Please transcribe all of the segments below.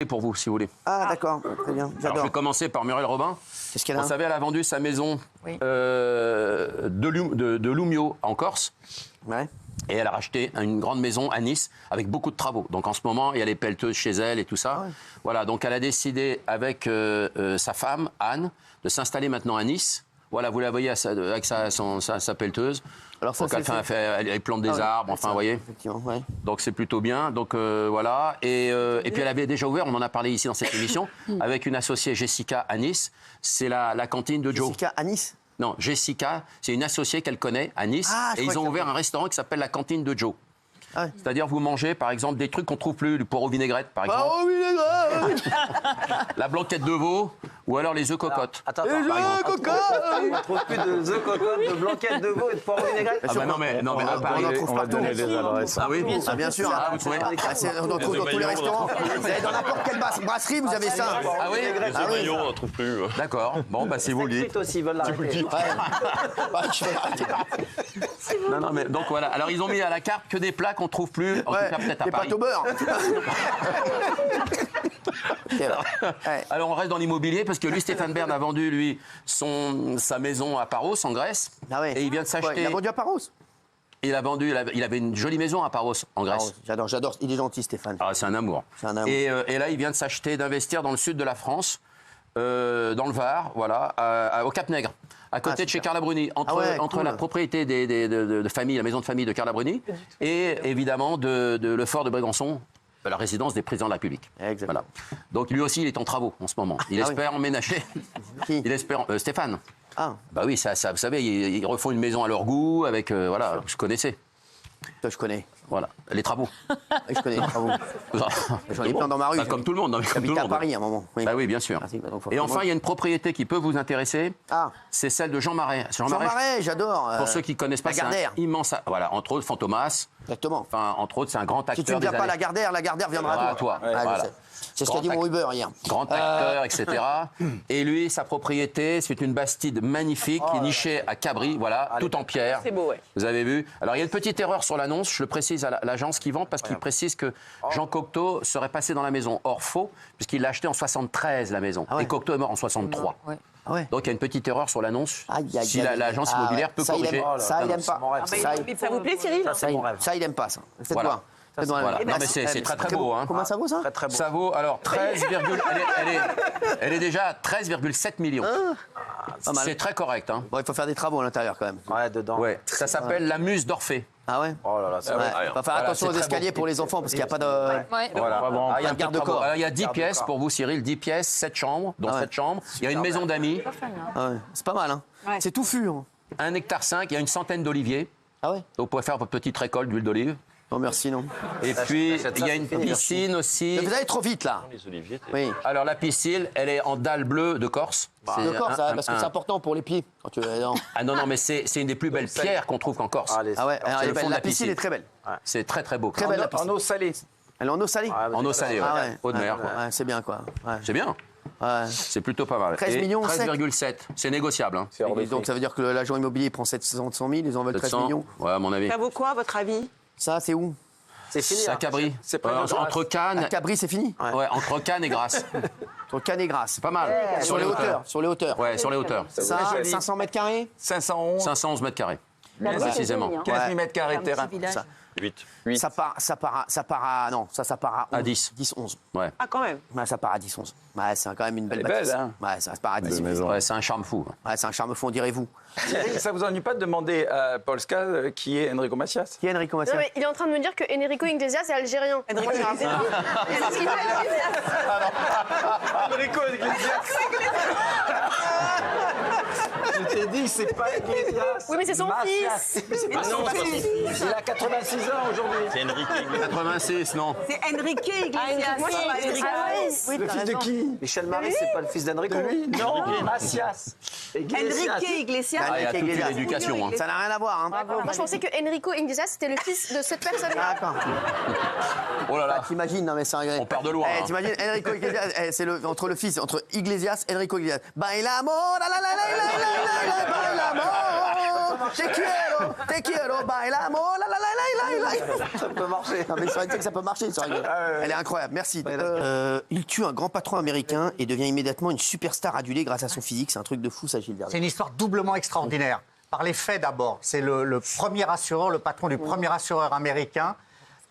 pour vous, si vous voulez. Ah, d'accord, très bien, Alors, je j'adore. vais commencer par Muriel Robin. Qu'est-ce qu'elle a? Vous savez, elle a vendu sa maison de Lumio en Corse. Ouais. Et elle a racheté une grande maison à Nice avec beaucoup de travaux. Donc en ce moment, il y a les pelleteuses chez elle et tout ça. Ouais. Voilà, donc elle a décidé avec sa femme, Anne, de s'installer maintenant à Nice. Voilà, vous la voyez avec sa pelleteuse. Alors ça, donc elle plante des arbres, enfin, vous voyez. Effectivement, ouais. Donc c'est plutôt bien. Donc voilà. Et puis elle avait déjà ouvert, on en a parlé ici dans cette émission, avec une associée Jessica à Nice. C'est la cantine de Joe. Jessica à Nice? Non, Jessica, c'est une associée qu'elle connaît à Nice. Ah, je et ils crois ont que- ouvert un restaurant qui s'appelle la cantine de Joe. Ah ouais. C'est-à-dire vous mangez par exemple des trucs qu'on trouve plus, du poireau vinaigrette par exemple, Oh oui, les gars! la blanquette de veau ou alors les œufs cocottes. Attends, Les par exemple. œufs cocottes! on ne trouve plus de œufs cocottes, de blanquettes de veau et de poireaux vinaigrette. Ah bah non mais à Paris. On en trouve partout. Ah oui. Ah, bien sûr. Ah, vous trouvez. Ah, on en trouve dans tous les restaurants. Vous allez dans n'importe quelle brasserie, vous avez ça. Ah oui. Ah oui. on n'en trouve plus. D'accord. Bon bah si vous le dites. Frites aussi, ils veulent l'arrêter. Ouais. Ouais, je vais arrêter. Non mais donc voilà. Alors ils ont mis à la carte que des plats qu'on trouve plus. En tout Ouais, cas peut-être à des Paris. pâtes au beurre. Ouais. Alors on reste dans l'immobilier parce que lui Stéphane Bern a vendu lui sa maison à Paros en Grèce. Ah ouais. Et il vient de Ouais, s'acheter. il a vendu à Paros. Il avait une jolie maison à Paros en Grèce. J'adore. Il est gentil, Stéphane. Ah, c'est un amour. C'est un amour. Et là, il vient de s'acheter, d'investir dans le sud de la France, dans le Var, voilà, au Cap-Nègre, à côté de chez super. Carla Bruni, entre cool. la propriété de famille, la maison de famille de Carla Bruni, et évidemment de le fort de Brégançon, la résidence des présidents de la République. Exactement. Voilà. Donc lui aussi, il est en travaux en ce moment. Il espère emménager. Qui? Il espère Stéphane. Ah, Bah oui, ça, vous savez, ils refont une maison à leur goût, avec voilà, je connaissais. toi, je connais. Voilà, les travaux. Je connais. Bravo. J'en ai plein dans ma rue. Bah, comme tout le monde. J'habite à Paris à un moment. Oui. Bah oui, bien sûr. Ah, si, bah, donc, Et forcément. enfin, il y a une propriété qui peut vous intéresser. Ah. C'est celle de Jean Marais. Jean Marais, j'adore. Pour ceux qui ne connaissent pas, c'est un Lagardère. immense. Voilà, entre autres, Fantomas. Exactement. Enfin, entre autres, c'est un grand acteur. Si tu ne des viens pas à années- Lagardère viendra Ah, à toi. toi. Ah, je Voilà. sais. C'est ce qu'a dit Grand mon Uber hier. Grand acteur, etc. Et lui, sa propriété, c'est une bastide magnifique qui est nichée à Cabri, voilà, tout en pierre. C'est beau, ouais. Vous avez vu? Alors, il y a une petite erreur sur l'annonce, je le précise à l'agence qui vend, parce qu'il précise que Jean Cocteau serait passé dans la maison. Or, faux, puisqu'il l'a acheté en 73, la maison. Ah ouais. Et Cocteau est mort en 63. Ah ouais. Donc, il y a une petite erreur sur l'annonce. Aïe, aïe, Si aïe. l'agence Ah immobilière ouais. peut Ça, il corriger. aime- Ça, il aime pas. mon rêve. Ça vous plaît, Cyril? C'est mon rêve. Ça, il aime pas, ça. Faites-toi. Voilà. Faites-moi Voilà. un- Non, mais c'est très, très beau, hein. Comment ça vaut, ça? Très très beau. Ça vaut, alors, 13, elle est déjà à 13,7 millions. Pas mal. C'est très correct, hein. Bon, il faut faire des travaux à l'intérieur, quand même. Ouais, dedans. Ouais. Ça s'appelle la muse d'Orphée. Ah ouais? Oh là là, c'est Ouais. vrai. Faut faire attention c'est aux très escaliers beau. pour les enfants, parce qu'il n'y a pas de... Ouais. Voilà. Vraiment, Ah, il y a pas un de peu de garde-corps. travaux. Alors, il y a 10 Garde-corps. pièces pour vous, Cyril. 10 pièces, 7 chambres, dont Ah ouais. 7 chambres. Il y a une maison d'amis, Ah ouais. C'est pas mal, hein? Ouais. C'est touffu, hein? 1,5 hectare, il y a une centaine d'oliviers. Ah ouais? Donc, vous pouvez faire votre petite récolte d'huile d'olive. Non, merci, non. Et puis, ça, il y a une c'est fini, piscine aussi. Mais vous allez trop vite, là. Les oliviers, Oui. Alors, la piscine, elle est en dalle bleue de Corse. C'est D'accord, ça, parce que un- c'est important pour les pieds. Quand tu... non. Ah non, mais c'est une des plus belles pierres qu'on trouve qu'en Corse. Allez, Ah ouais, C'est le fond de la la piscine piscine. est très belle. C'est très, très beau. Très belle, la piscine. En eau salée. Elle est en eau salée? En eau salée, ouais. Ah ouais. Eau de mer, Ouais, quoi. ouais, c'est bien, quoi. Ouais. C'est bien. Ouais. C'est plutôt pas mal. 13 Et millions, 13,7. C'est négociable. Hein. Et donc ça veut dire que l'agent immobilier prend 700 000, ils en veulent 13 700. millions. Ouais, à mon avis. Ça vaut quoi, à votre avis? Ça, c'est où? C'est fini. C'est à hein. Cabri. C'est près de Grasse. Entre Cannes. À Cabri, c'est fini? Ouais, entre Cannes et Grasse. Entre Cannes et Grasse. Pas mal. Sur les hauteurs. Sur les hauteurs. Ouais, sur les hauteurs. Ça, Ouais, 500 mètres carrés? 511. 511 mètres carrés. Précisément. 15 000 mètres carrés de terrain. Ça, 8. ça part à... Non, ça part à 11. À 10. 10, 11. Ouais. Ah, quand même. Ouais, ça part à 10, 11. Ouais, c'est quand même une belle Elle est belle, bâtisse. hein. Ouais, ça part à 10. Ouais, c'est un charme fou. Ouais, c'est un charme fou, direz-vous. Ça vous ennuie pas de demander à Polska qui est Enrico Macias? Qui est Enrico Non, Macias? mais il est en train de me dire que Enrico Iglesias est algérien. Enrico Iglesias. Qu'est-ce qu'il fait Enrico Iglesias. Je t'ai dit, c'est pas Iglesias. Oui, mais c'est son Macias. fils. C'est pas son fils. Il a 86 ans aujourd'hui. C'est Enrique. 86, non. C'est Enrique Iglesias. Moi, je suis Enrique. oui. Le fils de qui? Michel Marie, c'est pas le fils d'Enrico? De lui? Non, Macias. Enrique Iglesias. Ah, il y a toute une Iglesias. éducation. Hein. Ça n'a rien à voir, hein. Moi, je pensais que Enrico Iglesias, c'était le fils de cette personne. D'accord. Oh là là. T'imagines, non mais c'est un... On perd de loin. Eh, hein. t'imagines, Enrico Iglesias, c'est entre le fils, entre Iglesias, Enrico Iglesias. Bailamos, la la la la la la bailamos, te quiero, bailamos, la. Ça peut marcher. Non mais c'est vrai que ça peut marcher, c'est vrai. Elle est incroyable, merci. Il tue un grand patron américain et devient immédiatement une superstar adulée grâce à son physique. C'est un truc de fou, ça, Gilles Verdez. C'est une histoire doublement extraordinaire. Par les faits d'abord, c'est le premier assureur, le patron du premier assureur américain,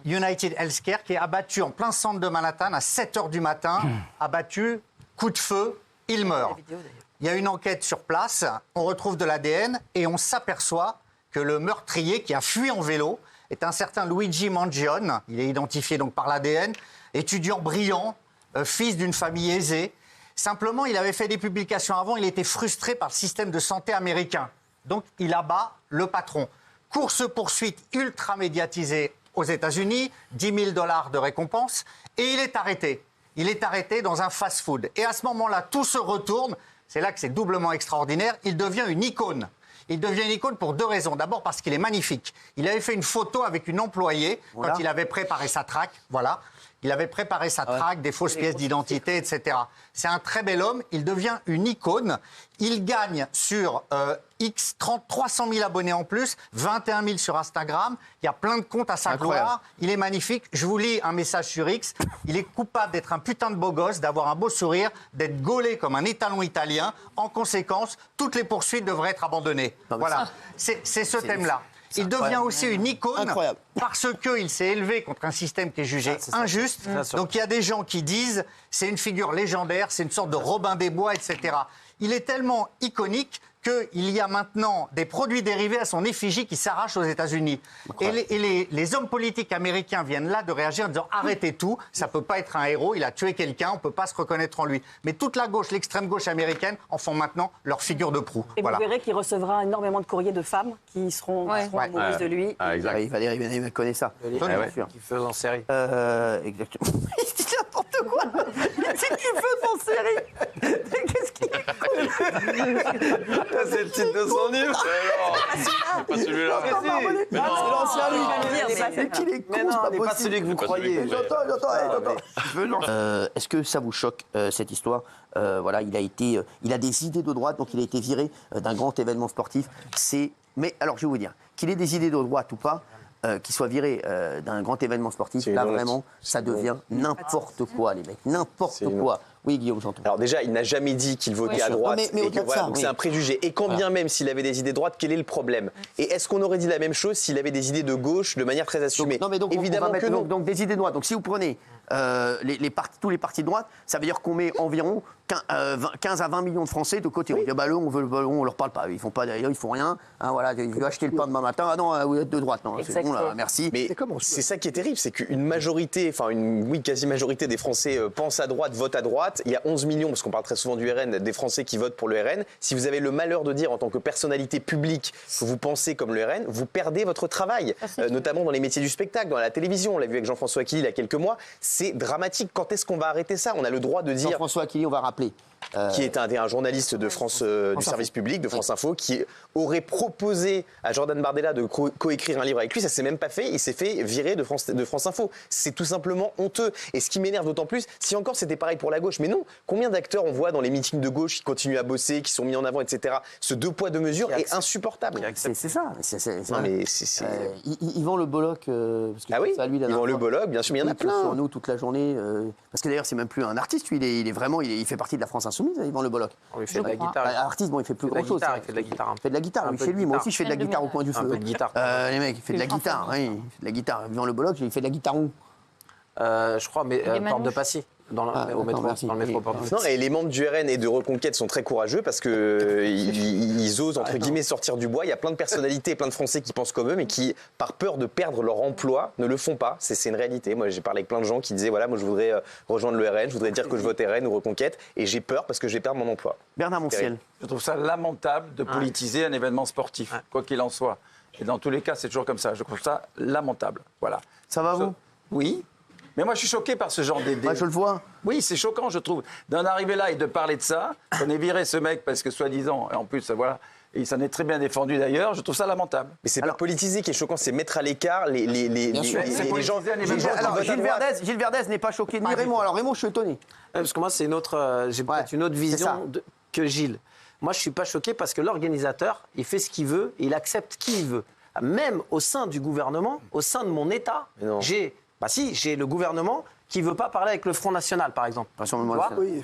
United Healthcare, qui est abattu en plein centre de Manhattan à 7h du matin, abattu, coup de feu, il meurt. Il y a une enquête sur place, on retrouve de l'ADN et on s'aperçoit que le meurtrier qui a fui en vélo est un certain Luigi Mangione. Il est identifié donc par l'ADN, étudiant brillant, fils d'une famille aisée. Simplement, il avait fait des publications avant, il était frustré par le système de santé américain. Donc, il abat le patron. Course-poursuite ultra médiatisée aux États-Unis, $10 000 de récompense, et il est arrêté. Il est arrêté dans un fast-food. Et à ce moment-là, tout se retourne. C'est là que c'est doublement extraordinaire. Il devient une icône. Il devient une icône pour 2 raisons. D'abord parce qu'il est magnifique. Il avait fait une photo avec une employée quand il avait préparé sa traque. Voilà. Il avait préparé sa traque, des fausses pièces d'identité, etc. C'est un très bel homme. Il devient une icône. Il gagne sur 300 000 abonnés en plus, 21 000 sur Instagram. Il y a plein de comptes à sa gloire. Il est magnifique. Je vous lis un message sur X. Il est coupable d'être un putain de beau gosse, d'avoir un beau sourire, d'être gaulé comme un étalon italien. En conséquence, toutes les poursuites devraient être abandonnées. Voilà. C'est ce thème-là. Il devient aussi une icône parce qu'il s'est élevé contre un système qui est jugé injuste. Donc il y a des gens qui disent c'est une figure légendaire, c'est une sorte de Robin des Bois, etc. Il est tellement iconique qu'il y a maintenant des produits dérivés à son effigie qui s'arrachent aux États-Unis. Et les hommes politiques américains viennent là de réagir en disant arrêtez tout, ça ne peut pas être un héros, il a tué quelqu'un, on ne peut pas se reconnaître en lui. Mais toute la gauche, l'extrême gauche américaine en font maintenant leur figure de proue. Et vous verrez qu'il recevra énormément de courriers de femmes qui seront amoureuses de lui. Ah, exact. Valérie Bénaïm connaît ça. Qui fait en série. Exactement. Il dit n'importe quoi. C'est qui fait en série. Qu'est-ce qu'il est C'est le titre de son livre. Pas celui-là. C'est l'ancien lui. C'est qu'il est con, c'est pas celui que vous croyez. J'entends. Est-ce que ça vous choque, cette histoire? Voilà, il a des idées de droite, donc il a été viré d'un grand événement sportif. Mais alors, je vais vous dire, qu'il ait des idées de droite ou pas, qu'il soit viré d'un grand événement sportif, là vraiment, ça devient n'importe quoi, les mecs, n'importe quoi. Oui, Guillaume, j'entends. Alors déjà, il n'a jamais dit qu'il votait à droite. Mais au-delà de ça, donc c'est un préjugé. Et quand bien même s'il avait des idées de droite, quel est le problème? Et est-ce qu'on aurait dit la même chose s'il avait des idées de gauche de manière très assumée? Non, mais donc, évidemment que non. Donc des idées de droite. Donc si vous prenez tous les partis de droite, ça veut dire qu'on met environ 15 à 20 millions de Français de côté. On dit, bah, on veut le ballon, on leur parle pas. Ils font pas d'ailleurs, ils font rien. Hein, voilà, ils veulent acheter le pain demain matin. Ah non, vous êtes de droite. Non, c'est bon là, merci. Mais c'est ça qui est terrible, c'est qu'une majorité, enfin une quasi-majorité des Français pensent à droite, votent à droite. Il y a 11 millions, parce qu'on parle très souvent du RN, des Français qui votent pour le RN. Si vous avez le malheur de dire en tant que personnalité publique que vous pensez comme le RN, vous perdez votre travail, notamment dans les métiers du spectacle, dans la télévision. On l'a vu avec Jean-François Killy il y a quelques mois. C'est dramatique. Quand est-ce qu'on va arrêter ça? On a le droit de dire... Jean-François Killy, on va rappeler. Qui est un journaliste de France, du service public, de France Info, qui aurait proposé à Jordan Bardella de coécrire un livre avec lui. Ça s'est même pas fait. Il s'est fait virer de France Info. C'est tout simplement honteux. Et ce qui m'énerve d'autant plus, si encore c'était pareil pour la gauche, mais non. Combien d'acteurs on voit dans les meetings de gauche qui continuent à bosser, qui sont mis en avant, etc. Ce 2 poids 2 mesures est insupportable. C'est ça. Non, mais Yvan Le Bolloc, parce que ça, lui, Yvan Le Bolloc, bien sûr, mais il y en a plein. Sur nous toute la journée. Parce que d'ailleurs, c'est même plus un artiste. Lui, il fait partie de la France Insoumise, Yvan Le Bolloc. Il fait de la guitare. Artiste, bon, il fait plus grand chose. Il fait de la guitare. Il fait de la guitare, oui, chez lui. Moi aussi, je fais de la guitare au coin du feu. Un peu de guitare. Les mecs, il fait de la guitare. Oui, il fait de la guitare. Yvan Le Bolloc, il fait de la guitare où? Je crois, mais Porte de Passy. Dans le métro Porte de Passy. Non, et les membres du RN et de Reconquête sont très courageux parce que ils osent entre guillemets sortir du bois. Il y a plein de personnalités et plein de Français qui pensent comme eux, mais qui, par peur de perdre leur emploi, ne le font pas. C'est une réalité. Moi, j'ai parlé avec plein de gens qui disaient voilà, moi je voudrais rejoindre le RN, je voudrais dire que je vote RN ou Reconquête, et j'ai peur parce que je vais perdre mon emploi. Bernard Montiel. Je trouve ça lamentable de politiser un événement sportif, quoi qu'il en soit. Et dans tous les cas, c'est toujours comme ça. Je trouve ça lamentable. Voilà. Ça va vous? Oui. Mais moi, je suis choqué par ce genre d'idée. Moi, je le vois. Oui, c'est choquant, je trouve. D'en arriver là et de parler de ça, qu'on ait viré ce mec parce que, soi-disant, et en plus, voilà, et il s'en est très bien défendu d'ailleurs, je trouve ça lamentable. Mais c'est pas politiser qui est choquant, c'est mettre à l'écart les gens. Alors, Gilles Verdez n'est pas choqué, ni Raymond. Alors, Raymond, je suis étonné. Parce que moi, c'est une autre, j'ai peut-être une autre vision que Gilles. Moi, je ne suis pas choqué parce que l'organisateur, il fait ce qu'il veut et il accepte qui il veut. Même au sein du gouvernement, au sein de mon État, j'ai le gouvernement qui ne veut pas parler avec le Front National, par exemple.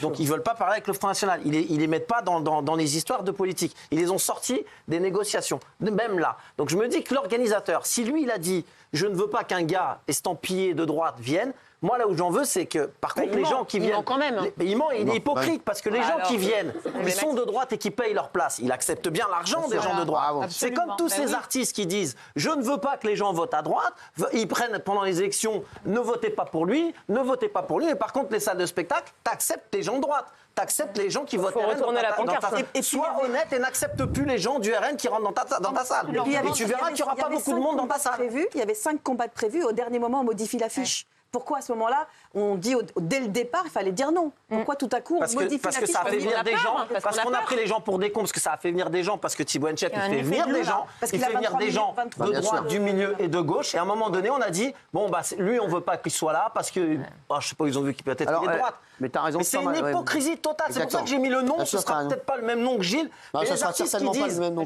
Donc, ils ne veulent pas parler avec le Front National. Ils les mettent pas dans les histoires de politique. Ils les ont sortis des négociations, même là. Donc, je me dis que l'organisateur, si lui, il a dit « je ne veux pas qu'un gars estampillé de droite vienne », moi, là où j'en veux, c'est que, par contre, les gens qui viennent... Il ment quand même. Il ment, il est hypocrite, parce que les gens qui viennent, ils sont de droite et qui payent leur place. Il accepte bien l'argent des gens de droite. C'est comme tous ces artistes qui disent « je ne veux pas que les gens votent à droite », ils prennent pendant les élections « ne votez pas pour lui, ne votez pas pour lui », et par contre, les salles de spectacle, t'acceptes les gens de droite. T'acceptes les gens qui votent RN dans ta salle. Et sois honnête et n'accepte plus les gens du RN qui rentrent dans ta salle. Et tu verras qu'il n'y aura pas beaucoup de monde dans ta salle. Il y avait 5 combats de prévus. Au dernier moment, on modifie l'affiche. Pourquoi à ce moment-là, on dit dès le départ, il fallait dire non? Pourquoi tout à coup, on modifie l'affiche? Parce que ça a fait venir des gens, parce qu'on a pris les gens pour des cons, parce que ça a fait venir des gens, parce que Thibaut Inchep, il fait venir des gens, il fait venir des gens de droite, du milieu et de gauche. Et à un moment donné, on a dit, bon, bah, lui, on ne veut pas qu'il soit là, parce que, je sais pas, ils ont vu qu'il peut être de droite. Mais t'as raison. Mais c'est une hypocrisie totale. C'est pour ça que j'ai mis le nom. Ce sera peut-être pas le même nom que Gilles. Mais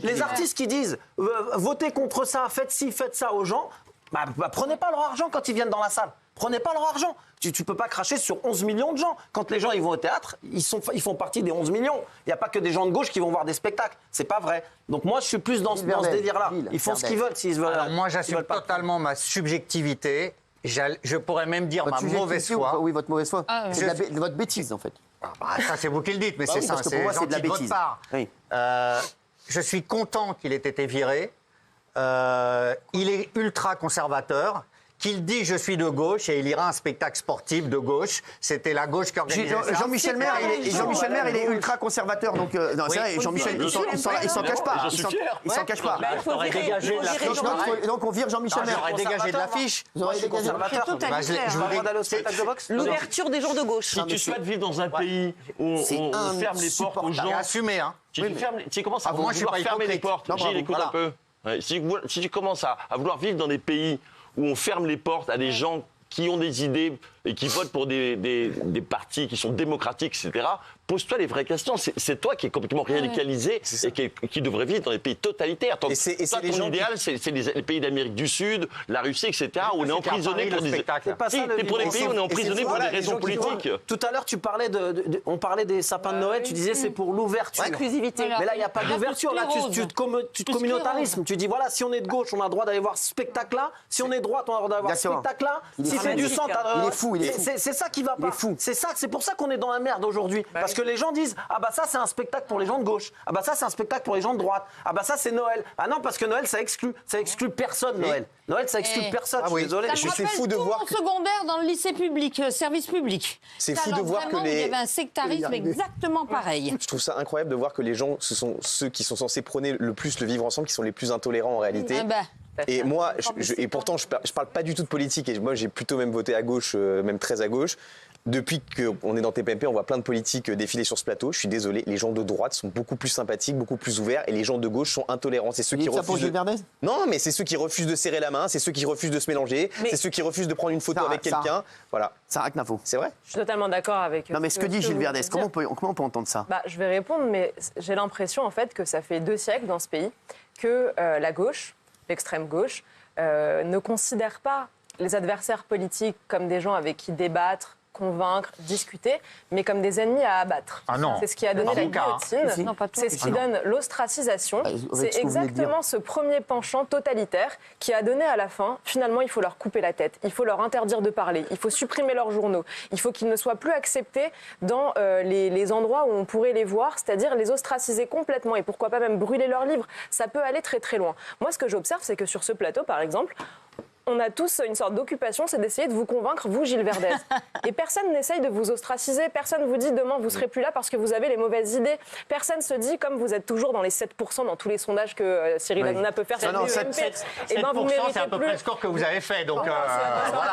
les artistes qui disent, votez contre ça, faites ci, faites ça aux gens, prenez pas leur argent quand ils viennent dans la salle. Prenez pas leur argent. Tu peux pas cracher sur 11 millions de gens. Quand les gens ils vont au théâtre, ils font partie des 11 millions. Il n'y a pas que des gens de gauche qui vont voir des spectacles. C'est pas vrai. Donc moi, je suis plus dans ce délire-là. Ils font ce qu'ils veulent s'ils veulent. Alors moi, j'assume totalement ma subjectivité. Je pourrais même dire ma mauvaise foi. Oui, votre mauvaise foi. C'est votre bêtise, en fait. Ça, c'est vous qui le dites, mais c'est ça. Parce que pour moi, c'est de la gentil bêtise. votre part. Oui. Je suis content qu'il ait été viré. Il est ultra conservateur. Qu'il dit je suis de gauche et il ira à un spectacle sportif de gauche. C'était la gauche qui organisait ça. Jean-Michel Maire, il est ultra conservateur. Donc, non, c'est vrai, Jean-Michel, il s'en cache pas. Il s'en cache pas. Il faudrait dégager de l'affiche. Donc, on vire Jean-Michel Maire. J'aurais dégagé de l'affiche. L'ouverture des gens de gauche. Si tu souhaites vivre dans un pays où on ferme les portes aux gens... Assumé, hein. Tu commences à vouloir fermer les portes. Gilles, écoute un peu. Si tu commences à vouloir vivre dans des pays où on ferme les portes à des gens qui ont des idées et qui votent pour des partis qui sont démocratiques, etc., pose-toi les vraies questions. C'est toi qui es complètement radicalisé et qui devrait vivre dans des pays totalitaires. Ton idéal, c'est les pays d'Amérique du Sud, la Russie, etc., où on est emprisonné pour des... Et pour les pays où on est emprisonné pour des raisons politiques. Tout à l'heure, on parlait des sapins de Noël, tu disais c'est pour l'ouverture. Inclusivité. Mais là, il n'y a pas d'ouverture. Là, tu te communautarismes. Tu dis, voilà, si on est de gauche, on a le droit d'aller voir ce spectacle-là. Si on est de droite, on a le droit d'aller voir ce spectacle-là. Si c'est du centre... Il est fou. C'est ça qui va pas. C'est pour ça qu'on est dans la merde aujourd'hui. Parce que les gens disent, ah bah ça c'est un spectacle pour les gens de gauche. Ah bah ça c'est un spectacle pour les gens de droite. Ah bah ça c'est Noël. Ah non, parce que Noël ça exclut personne, Noël. Noël ça exclut personne, je suis désolé. Je suis fou de voir que... secondaire dans le lycée public, service public. C'est fou de voir que il y avait un sectarisme exactement pareil. Je trouve ça incroyable de voir que les gens, ce sont ceux qui sont censés prôner le plus le vivre ensemble, qui sont les plus intolérants en réalité. Et moi, et pourtant, je parle pas du tout de politique. Et moi, j'ai plutôt même voté à gauche, même très à gauche. Depuis qu'on est dans TPMP, on voit plein de politiques défiler sur ce plateau. Je suis désolé, les gens de droite sont beaucoup plus sympathiques, beaucoup plus ouverts, et les gens de gauche sont intolérants. C'est ceux qui refusent. Non, mais c'est ceux qui refusent de serrer la main, c'est ceux qui refusent de se mélanger, c'est ceux qui refusent de prendre une photo avec quelqu'un. Voilà. Sarah Knafo. C'est vrai. Je suis totalement d'accord avec. Non, mais ce que dit Gilles Verdès, comment on peut entendre ça? Je vais répondre, mais j'ai l'impression en fait que ça fait 2 siècles dans ce pays que la gauche, l'extrême gauche, ne considère pas les adversaires politiques comme des gens avec qui débattre, convaincre, discuter, mais comme des ennemis à abattre. Ah non. C'est ce qui a donné la guillotine, c'est ce qui donne l'ostracisation. C'est exactement ce premier penchant totalitaire qui a donné à la fin, finalement, il faut leur couper la tête, il faut leur interdire de parler, il faut supprimer leurs journaux, il faut qu'ils ne soient plus acceptés dans les endroits où on pourrait les voir, c'est-à-dire les ostraciser complètement et pourquoi pas même brûler leurs livres. Ça peut aller très très loin. Moi, ce que j'observe, c'est que sur ce plateau, par exemple, on a tous une sorte d'occupation, c'est d'essayer de vous convaincre, vous, Gilles Verdès. Et personne n'essaye de vous ostraciser, personne vous dit demain vous serez plus là parce que vous avez les mauvaises idées. Personne se dit, comme vous êtes toujours dans les 7% dans tous les sondages que Cyril Hanouna peut faire sur l'UMP, et ben vous méritez plus. C'est à peu près le score que vous avez fait, donc voilà.